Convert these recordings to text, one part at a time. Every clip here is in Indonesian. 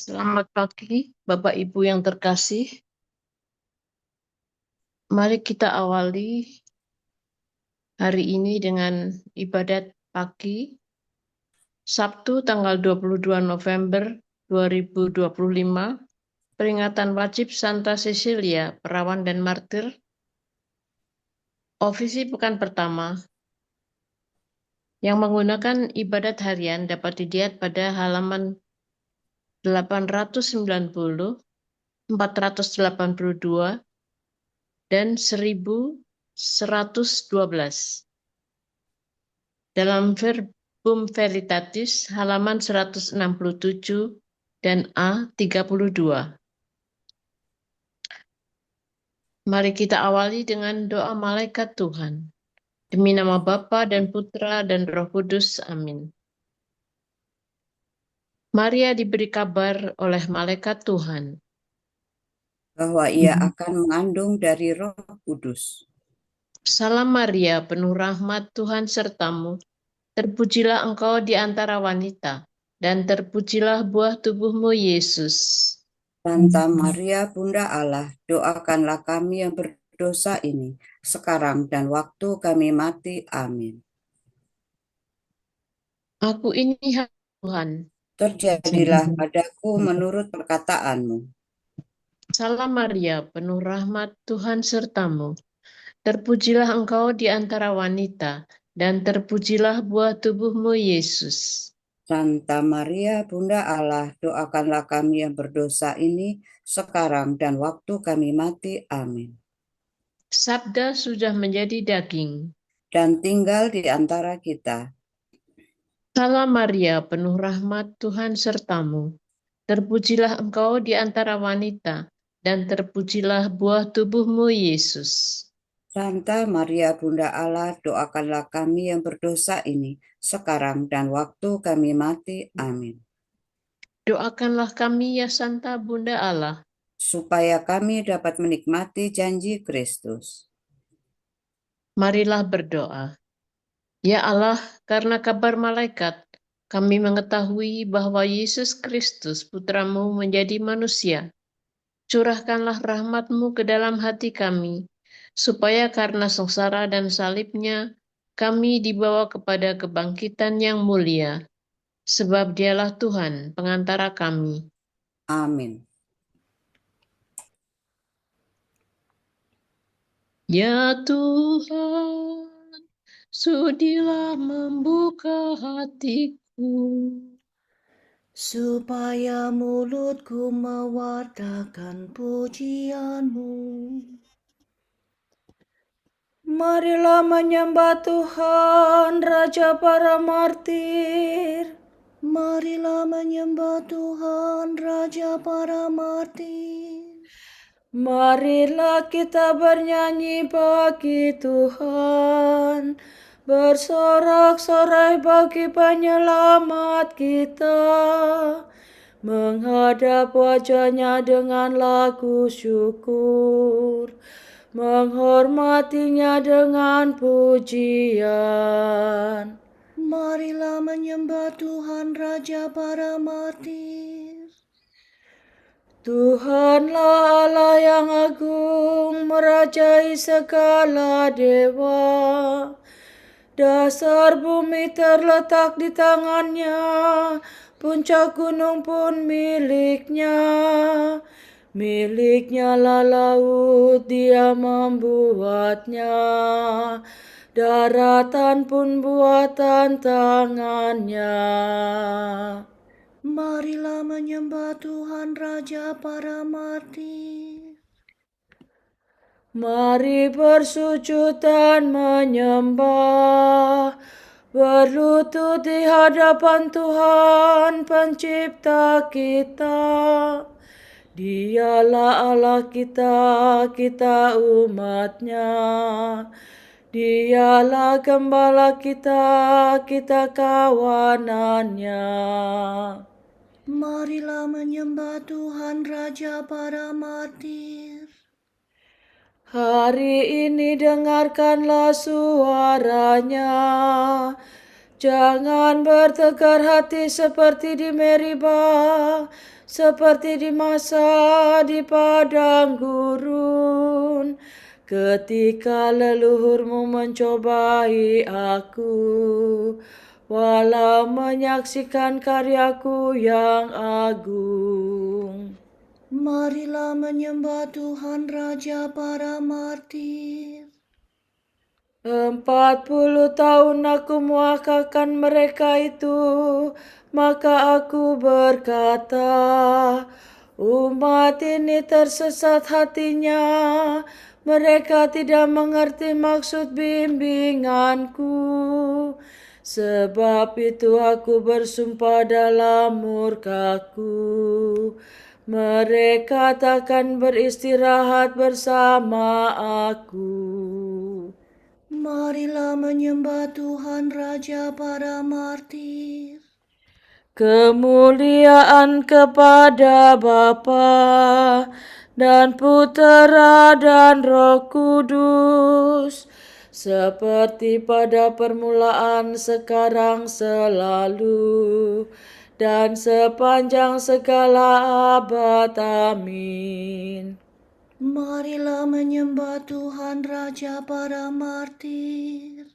Selamat pagi, Bapak Ibu yang terkasih. Mari kita awali hari ini dengan ibadat pagi, Sabtu tanggal 22 November 2025, peringatan wajib Santa Cecilia, perawan dan martir, ofisi pekan pertama, yang menggunakan ibadat harian dapat dilihat pada halaman 890, 482, dan 1112. Dalam Verbum Veritatis halaman 167 dan A32. Mari kita awali dengan doa malaikat Tuhan. Demi nama Bapa dan Putra dan Roh Kudus. Amin. Maria diberi kabar oleh malaikat Tuhan bahwa ia akan mengandung dari Roh Kudus. Salam Maria, penuh rahmat Tuhan sertamu. Terpujilah engkau di antara wanita, dan terpujilah buah tubuhmu Yesus. Santa Maria, Bunda Allah, doakanlah kami yang berdosa ini, sekarang dan waktu kami mati. Amin. Aku ini hamba Tuhan. Terjadilah padaku menurut perkataanmu. Salam Maria, penuh rahmat Tuhan sertamu. Terpujilah engkau di antara wanita, dan terpujilah buah tubuhmu Yesus. Santa Maria, Bunda Allah, doakanlah kami yang berdosa ini, sekarang dan waktu kami mati. Amin. Sabda sudah menjadi daging. Dan tinggal di antara kita. Salam Maria, penuh rahmat Tuhan sertamu. Terpujilah engkau di antara wanita, dan terpujilah buah tubuhmu Yesus. Santa Maria, Bunda Allah, doakanlah kami yang berdosa ini, sekarang dan waktu kami mati. Amin. Doakanlah kami ya Santa Bunda Allah, Supaya kami dapat menikmati janji Kristus. marilah berdoa. Ya Allah, karena kabar malaikat, kami mengetahui bahwa Yesus Kristus, Putramu, menjadi manusia. Curahkanlah rahmat-Mu ke dalam hati kami, supaya karena sengsara dan salibnya, kami dibawa kepada kebangkitan yang mulia. Sebab dialah Tuhan, pengantara kami. Amin. Ya Tuhan, sudilah membuka hatiku, supaya mulutku mewartakan pujianmu. Marilah menyembah Tuhan, Raja para martir. Marilah menyembah Tuhan, Raja para martir. Marilah kita bernyanyi bagi Tuhan, bersorak-sorai bagi penyelamat kita, menghadap wajahnya dengan lagu syukur, menghormatinya dengan pujian. Marilah menyembah Tuhan, Raja para martir. Tuhanlah Allah yang agung, merajai segala dewa. Dasar bumi terletak di tangannya, puncak gunung pun miliknya. Miliknya lah laut, dia membuatnya. Daratan pun buatan tangannya. Marilah menyembah Tuhan, Raja para martir. Mari bersujud dan menyembah, berlutut di hadapan Tuhan Pencipta kita. Dialah Allah kita, kita umatnya. Dialah gembala kita, kita kawanannya. Marilah menyembah Tuhan, Raja para martir. Hari ini dengarkanlah suaranya. Jangan bertegar hati seperti di Meribah, seperti di masa di padang gurun, ketika leluhurmu mencobai aku, walau menyaksikan karyaku yang agung. Marilah menyembah Tuhan Raja para martir. 40 tahun aku muakakan mereka itu, maka aku berkata, umat ini tersesat hatinya, mereka tidak mengerti maksud bimbinganku. Sebab itu aku bersumpah dalam murkaku, mereka takkan beristirahat bersama aku. Marilah menyembah Tuhan Raja para martir. Kemuliaan kepada Bapa dan Putera dan Roh Kudus, seperti pada permulaan, sekarang, selalu, dan sepanjang segala abad. Amin. Marilah menyembah Tuhan Raja para martir.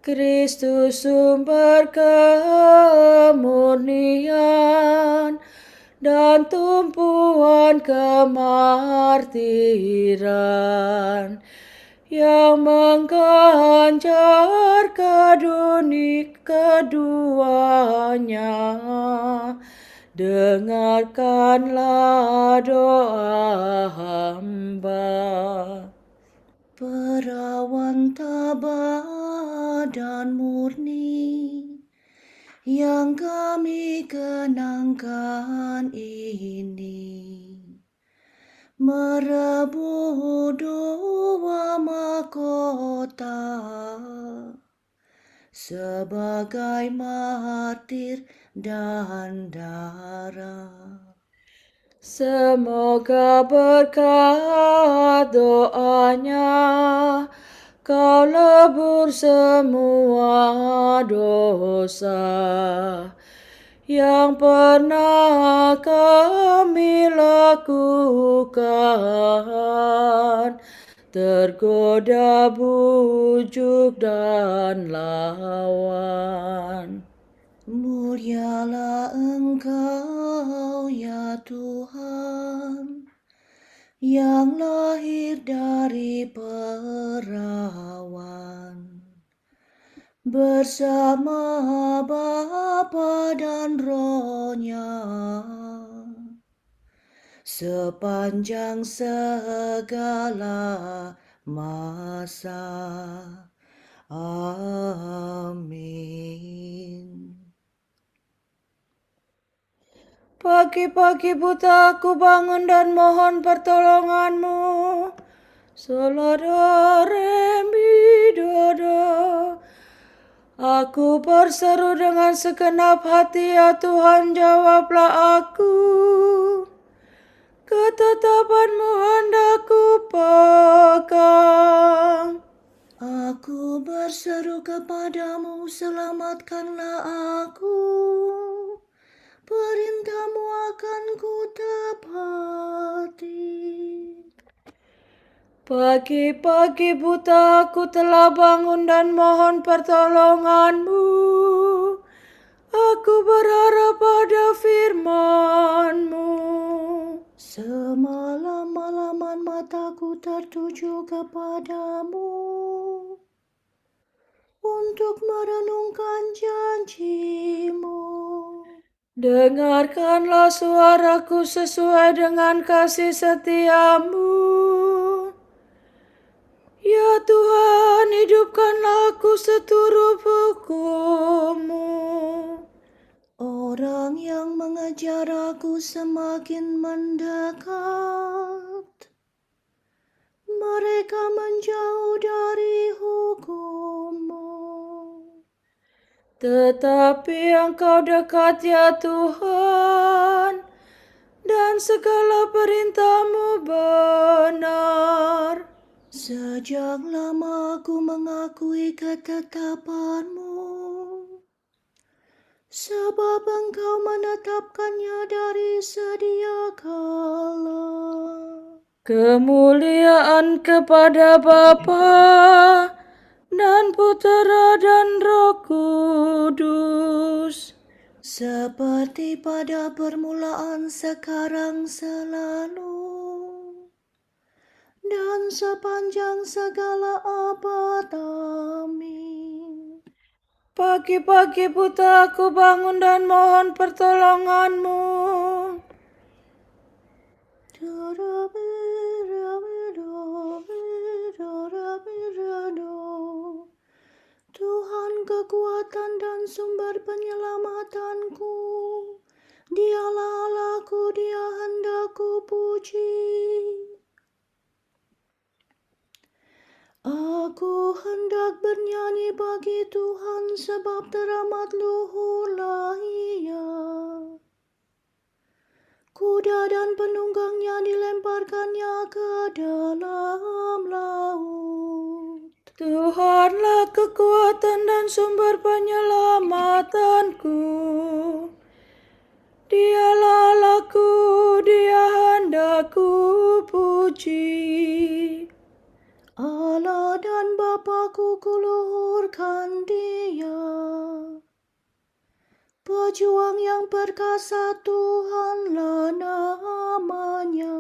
Kristus sumber kemurnian dan tumpuan kemartiran, yang mengganjar keduanya. Dengarkanlah doa hamba. Perawan tabah dan murni yang kami kenangkan ini, merebut dua mahkota sebagai martir dan darah. Semoga berkat doanya kau lebur semua dosa yang pernah kami lakukan, tergoda, bujuk, dan lawan. Mulialah Engkau ya Tuhan, yang lahir dari perawan, bersama Bapa dan Roh-Nya, sepanjang segala masa. Amin. Pagi-pagi buta aku bangun dan mohon pertolonganmu. Soladore midodo. Aku berseru dengan segenap hati, ya Tuhan, jawablah aku. Ketetapanmu hendak ku pegang. Aku berseru kepadamu, selamatkanlah aku. Perintahmu akan ku tepati. Pagi-pagi buta aku telah bangun dan mohon pertolonganmu. Aku berharap pada firman-Mu. Semalam-malaman mataku tertuju kepadamu, untuk merenungkan janji-Mu. Dengarkanlah suaraku sesuai dengan kasih setia-Mu. Ya Tuhan, hidupkanlah aku seturut hukum-Mu. Orang yang mengejar aku semakin mendekat. Mereka menjauh dari hukum-Mu. Tetapi Engkau dekat, ya Tuhan, dan segala perintah-Mu benar. Sejak lama aku mengakui ketetapan-Mu, sebab Engkau menetapkannya dari sedia kala. Kemuliaan kepada Bapa dan Putera dan Roh Kudus, seperti pada permulaan, sekarang, selalu, dan sepanjang segala abad. Amin. Pagi-pagi buta aku bangun dan mohon pertolongan-Mu. Tuhan kekuatan dan sumber penyelamatanku, Dialah Allahku, Dia hendak kupuji. Aku hendak bernyanyi bagi Tuhan, sebab teramat luhurlah Ia. Kuda dan penunggangnya dilemparkannya ke dalam laut. Tuhanlah kekuatan dan sumber penyelamatanku, Dialah Allahku, Dia hendak kupuji. Allah dan Bapa-Ku, kuluhurkan Dia. Pejuang yang perkasa, Tuhanlah namanya.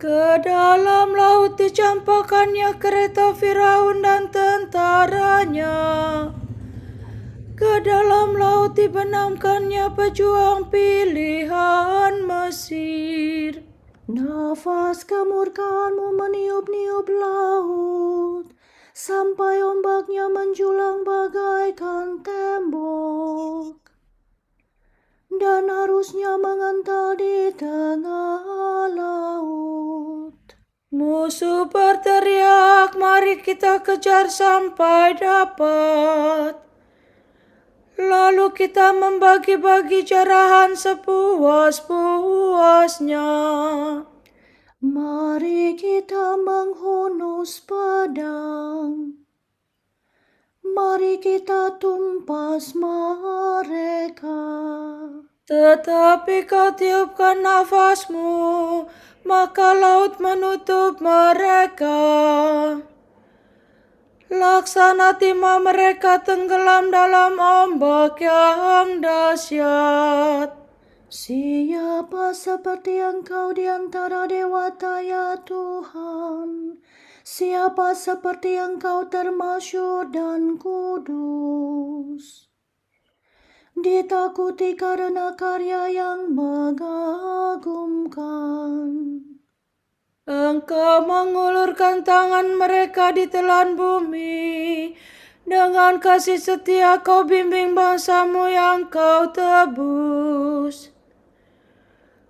Ke dalam laut dicampakkannya kereta Firaun dan tentaranya. Ke dalam laut dibenamkannya pejuang pilihan Mesir. Nafas kemurkaan-Mu meniup-niup laut, sampai ombaknya menjulang bagaikan tembok, dan arusnya mengental di tengah laut. Musuh berteriak, mari kita kejar sampai dapat. Lalu kita membagi-bagi jarahan sepuas-puasnya. Mari kita menghunus pedang. Mari kita tumpas mereka. Tetapi kau tiupkan nafas-Mu, maka laut menutup mereka. Laksana timah mereka tenggelam dalam ombak yang dahsyat. Siapa seperti Engkau di antara dewata, ya Tuhan? Siapa seperti Engkau termasyhur dan kudus, ditakuti karena karya yang mengagumkan. Engkau mengulurkan tangan mereka di telan bumi. Dengan kasih setia Kau bimbing bangsa-Mu yang Kau tebus.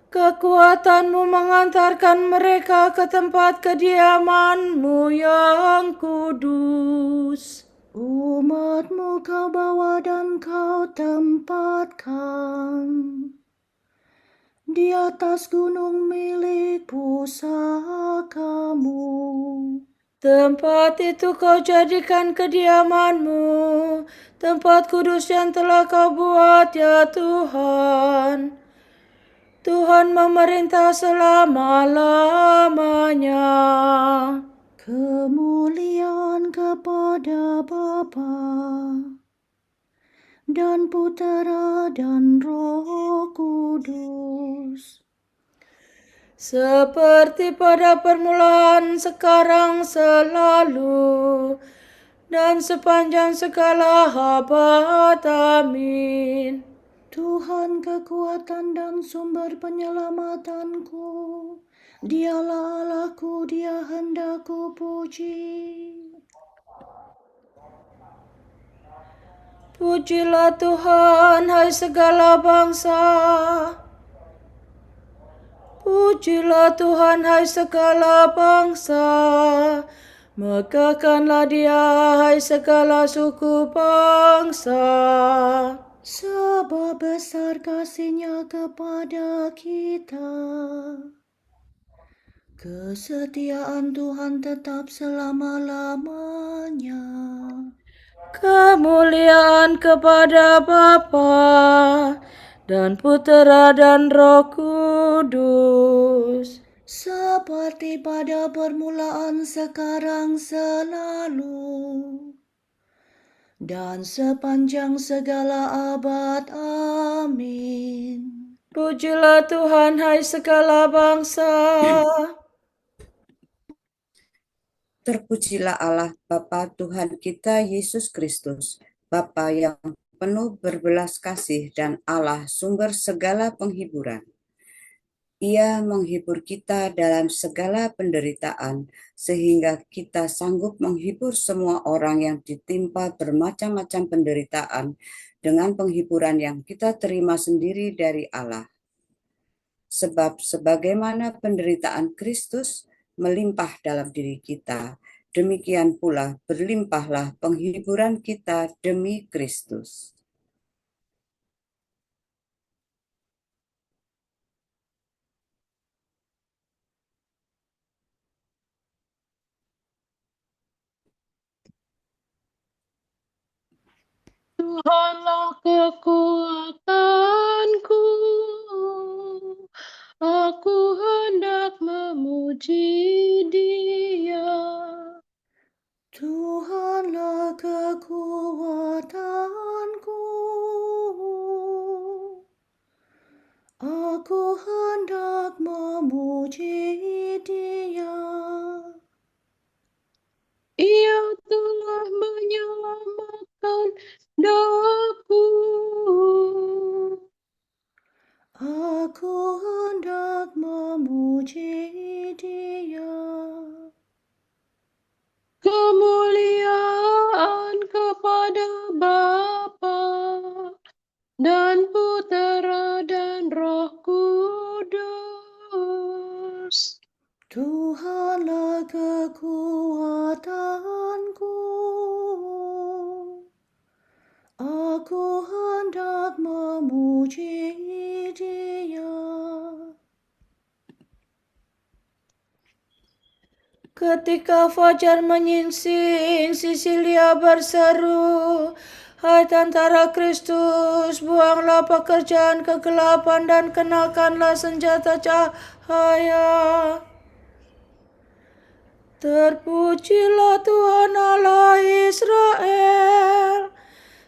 Kekuatan-Mu mengantarkan mereka ke tempat kediaman-Mu yang kudus. Umat-Mu Kau bawa dan Kau tempatkan di atas gunung milik pusaka-Mu. Tempat itu Kau jadikan kediaman-Mu, tempat kudus yang telah Kau buat, ya Tuhan. Tuhan memerintah selama-lamanya. Kemuliaan kepada Bapa dan Putera dan Roh Kudus, seperti pada permulaan, sekarang, selalu, dan sepanjang segala abad. Amin. Tuhan kekuatan dan sumber penyelamatanku, Dialah Allahku, Dia hendak kupuji. Pujilah Tuhan, hai segala bangsa. Pujilah Tuhan, hai segala bangsa. Megahkanlah Dia, hai segala suku bangsa. sebab besar kasih-Nya kepada kita. Kesetiaan Tuhan tetap selama-lamanya. Kemuliaan kepada Bapa dan Putera dan Roh Kudus, Seperti pada permulaan, sekarang, selalu, dan sepanjang segala abad. Amin. pujilah Tuhan hai segala bangsa. Terpujilah Allah Bapa Tuhan kita Yesus Kristus, Bapa yang penuh berbelas kasih dan Allah sumber segala penghiburan. Ia menghibur kita dalam segala penderitaan, sehingga kita sanggup menghibur semua orang yang ditimpa bermacam-macam penderitaan dengan penghiburan yang kita terima sendiri dari Allah. Sebab sebagaimana penderitaan Kristus melimpah dalam diri kita, demikian pula berlimpahlah penghiburan kita demi Kristus. Tuhanlah kekuatanku, aku hendak memuji Dia. Tuhanlah kekuatanku, aku hendak memuji Dia. Ia telah menyelamatkan daku. Aku hendak memuji Dia. Kemuliaan kepada Bapa dan Putera dan Roh Kudus. Tuhanlah kekuatanku, aku hendak memuji Dia. Ketika fajar menyingsing, Sisilia berseru, hai tentara Kristus, buanglah pekerjaan kegelapan dan kenakanlah senjata cahaya. Terpujilah Tuhan Allah Israel,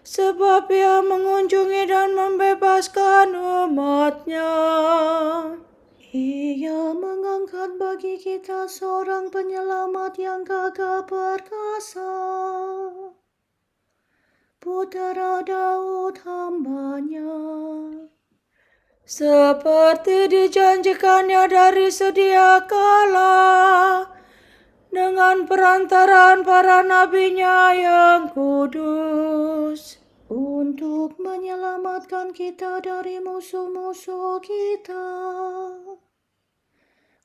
sebab Ia mengunjungi dan membebaskan umat-Nya. Ia mengangkat bagi kita seorang penyelamat yang gagah perkasa, Putera Daud hamba-Nya. Seperti dijanjikannya dari sedia kala, dengan perantaraan para nabinya yang kudus, Untuk menyelamatkan kita dari musuh-musuh kita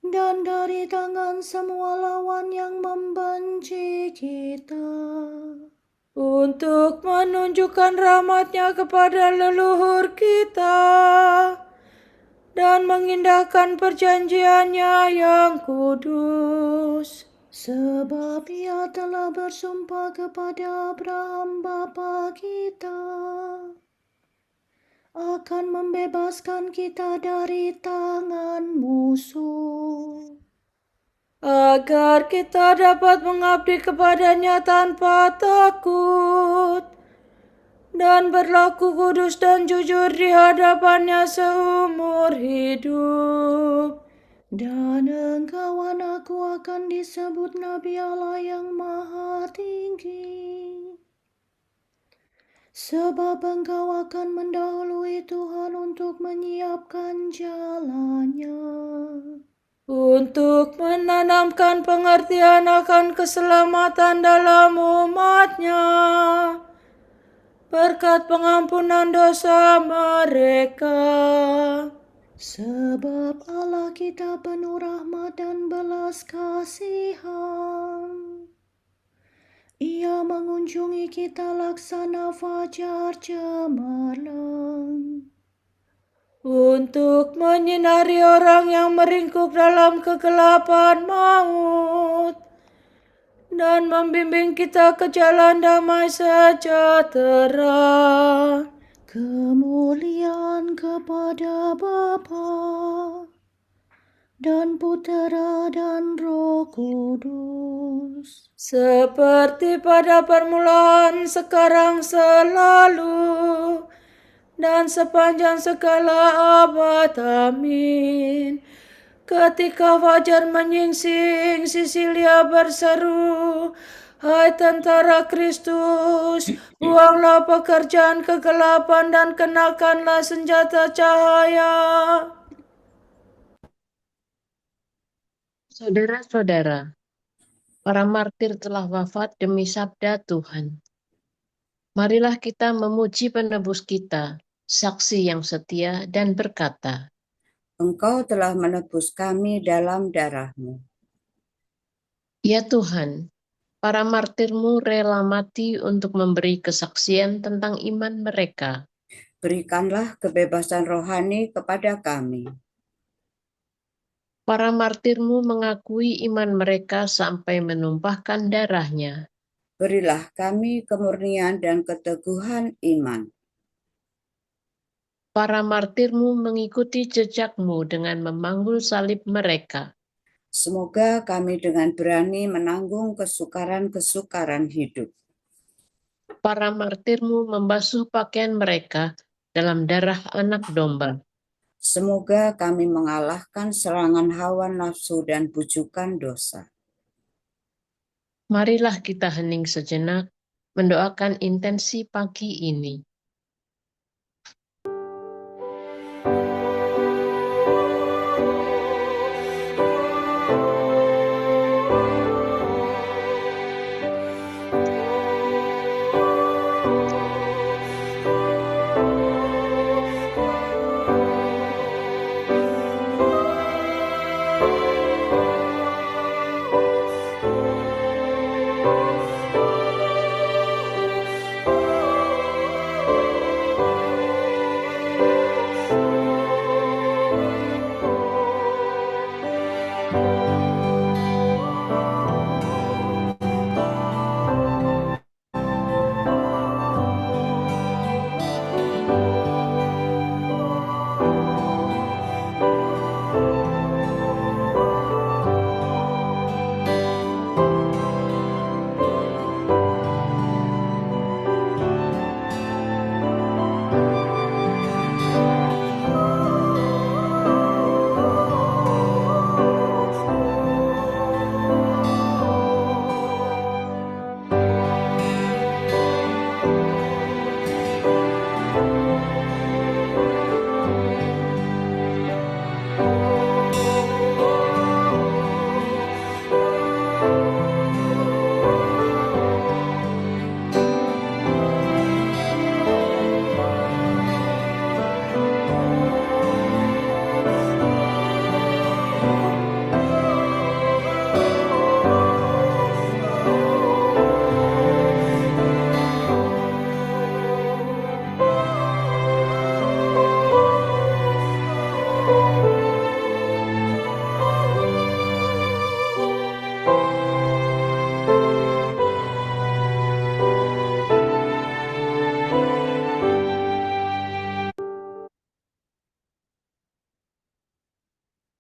dan dari tangan semua lawan yang membenci kita, untuk menunjukkan rahmat-Nya kepada leluhur kita dan mengindahkan perjanjian-Nya yang kudus. sebab Ia telah bersumpah kepada Abraham bapa kita akan membebaskan kita dari tangan musuh, Agar kita dapat mengabdi kepada-Nya tanpa takut dan berlaku kudus dan jujur di hadapan-Nya seumur hidup. dan engkau anakku akan disebut Nabi Allah yang Maha Tinggi, sebab engkau akan mendahului Tuhan untuk menyiapkan jalannya, Untuk menanamkan pengertian akan keselamatan dalam umat-Nya, berkat pengampunan dosa mereka. sebab Allah kita penuh rahmat dan belas kasihan, Ia mengunjungi kita laksana fajar cemerlang. Untuk menyinari orang yang meringkuk dalam kegelapan maut, dan membimbing kita ke jalan damai sejahtera. Kemuliaan kepada Bapa dan Putera dan Roh Kudus, Seperti pada permulaan, sekarang, selalu, dan sepanjang segala abad. Amin. Ketika fajar menyingsing, Sisilia berseru, "Hai tentara Kristus, buanglah pekerjaan kegelapan dan kenakanlah senjata cahaya." Saudara-saudara, para martir telah wafat demi sabda Tuhan. Marilah kita memuji penebus kita, saksi yang setia dan berkata, Engkau telah menebus kami dalam darah-Mu. "Ya Tuhan, para martirmu rela mati untuk memberi kesaksian tentang iman mereka. Berikanlah kebebasan rohani kepada kami. Para martirmu mengakui iman mereka sampai menumpahkan darahnya. Berilah kami kemurnian dan keteguhan iman. Para martirmu mengikuti jejakmu dengan memanggul salib mereka. Semoga kami dengan berani menanggung kesukaran-kesukaran hidup. Para martirmu membasuh pakaian mereka dalam darah anak domba. Semoga kami mengalahkan serangan hawa nafsu dan bujukan dosa. Marilah kita hening sejenak, mendoakan intensi pagi ini.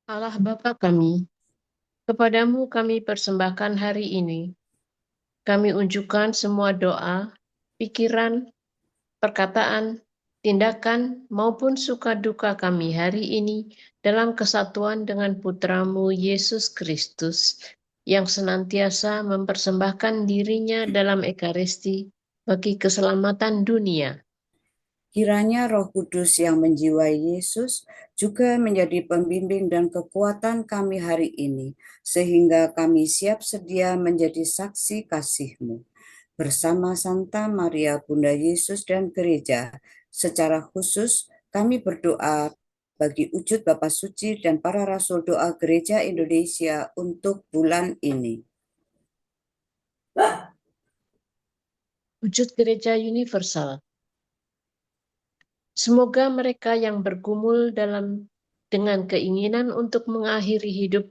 Allah Bapa kami, kepadamu kami persembahkan hari ini. Kami unjukkan semua doa, pikiran, perkataan, tindakan, maupun suka duka kami hari ini dalam kesatuan dengan Putramu Yesus Kristus, yang senantiasa mempersembahkan dirinya dalam Ekaristi bagi keselamatan dunia. Kiranya Roh Kudus yang menjiwai Yesus juga menjadi pembimbing dan kekuatan kami hari ini, sehingga kami siap sedia menjadi saksi kasih-Mu. Bersama Santa Maria Bunda Yesus dan Gereja, secara khusus kami berdoa bagi wujud Bapa Suci dan para Rasul Doa Gereja Indonesia untuk bulan ini. wujud gereja universal. Semoga mereka yang bergumul dengan keinginan untuk mengakhiri hidup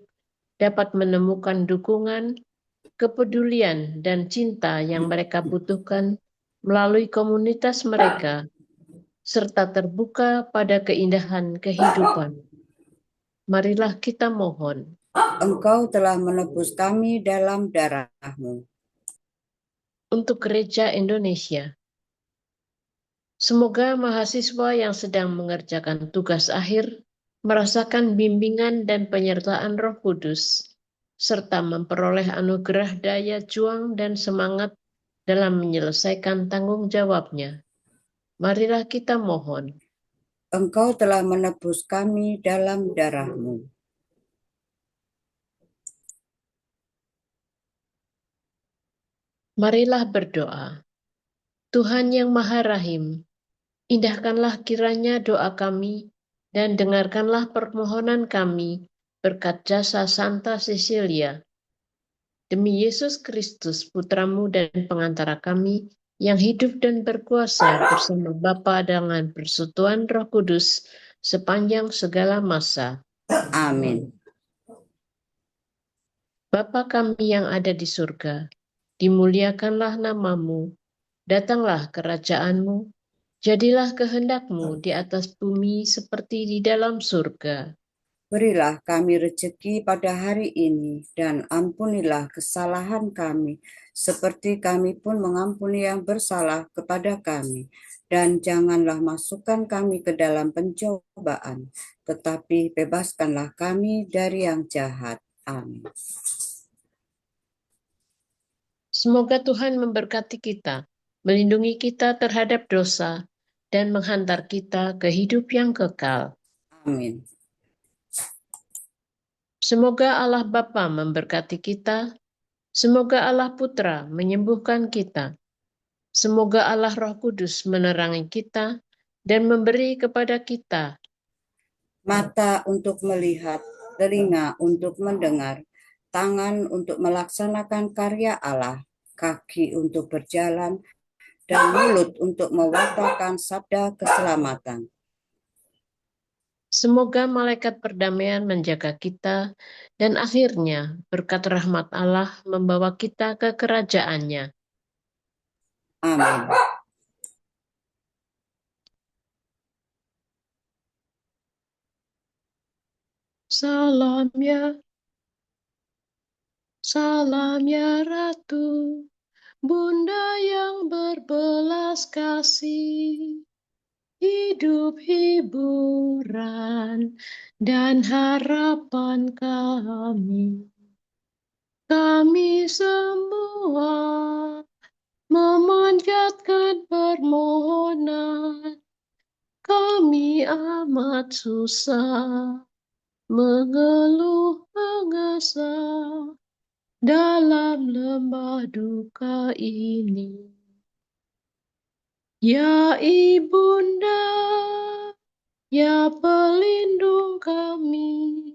dapat menemukan dukungan, kepedulian, dan cinta yang mereka butuhkan melalui komunitas mereka, serta terbuka pada keindahan kehidupan. Marilah kita mohon. Engkau telah menebus kami dalam darah-Mu. Untuk Gereja Indonesia, semoga mahasiswa yang sedang mengerjakan tugas akhir merasakan bimbingan dan penyertaan Roh Kudus, serta memperoleh anugerah daya juang dan semangat dalam menyelesaikan tanggung jawabnya. Marilah kita mohon. Engkau telah menebus kami dalam darah-Mu. Marilah berdoa. Tuhan yang Maha Rahim, indahkanlah kiranya doa kami dan dengarkanlah permohonan kami berkat jasa Santa Cecilia. Demi Yesus Kristus, Putramu dan pengantara kami, yang hidup dan berkuasa bersama Bapa dengan persekutuan Roh Kudus sepanjang segala masa. Amin. Bapa kami yang ada di surga, dimuliakanlah namamu, datanglah kerajaan-Mu, jadilah kehendak-Mu di atas bumi seperti di dalam surga. Berilah kami rezeki pada hari ini, dan ampunilah kesalahan kami, seperti kami pun mengampuni yang bersalah kepada kami. Dan janganlah masukkan kami ke dalam pencobaan, tetapi bebaskanlah kami dari yang jahat. Amin. Semoga Tuhan memberkati kita, melindungi kita terhadap dosa, dan menghantar kita ke hidup yang kekal. Amin. Semoga Allah Bapa memberkati kita, semoga Allah Putra menyembuhkan kita, semoga Allah Roh Kudus menerangi kita dan memberi kepada kita Mata untuk melihat, telinga untuk mendengar, tangan untuk melaksanakan karya Allah, kaki untuk berjalan, dan mulut untuk mewartakan sabda keselamatan. Semoga malaikat perdamaian menjaga kita, dan akhirnya berkat rahmat Allah membawa kita ke kerajaannya. Amin. Salam ya Ratu, Bunda yang berbelas kasih, hidup hiburan dan harapan kami. Kami semua memanjatkan permohonan, kami amat susah, mengeluh mengesah dalam lembah duka ini. Ya Ibunda, ya pelindung kami,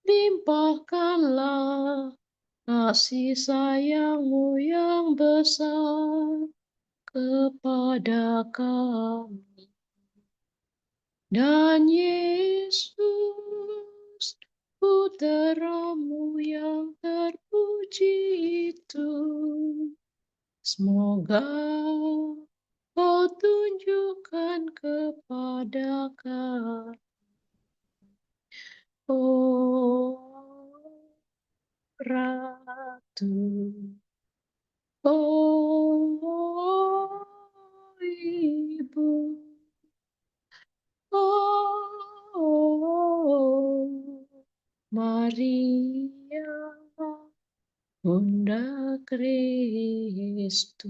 limpahkanlah kasih sayang-Mu yang besar kepada kami. Dan Yesus, Putra-Mu yang terpuji itu, semoga Kau tunjukkan kepada kami. Oh Ratu, oh Ibu, oh Maria, Bunda Kristus.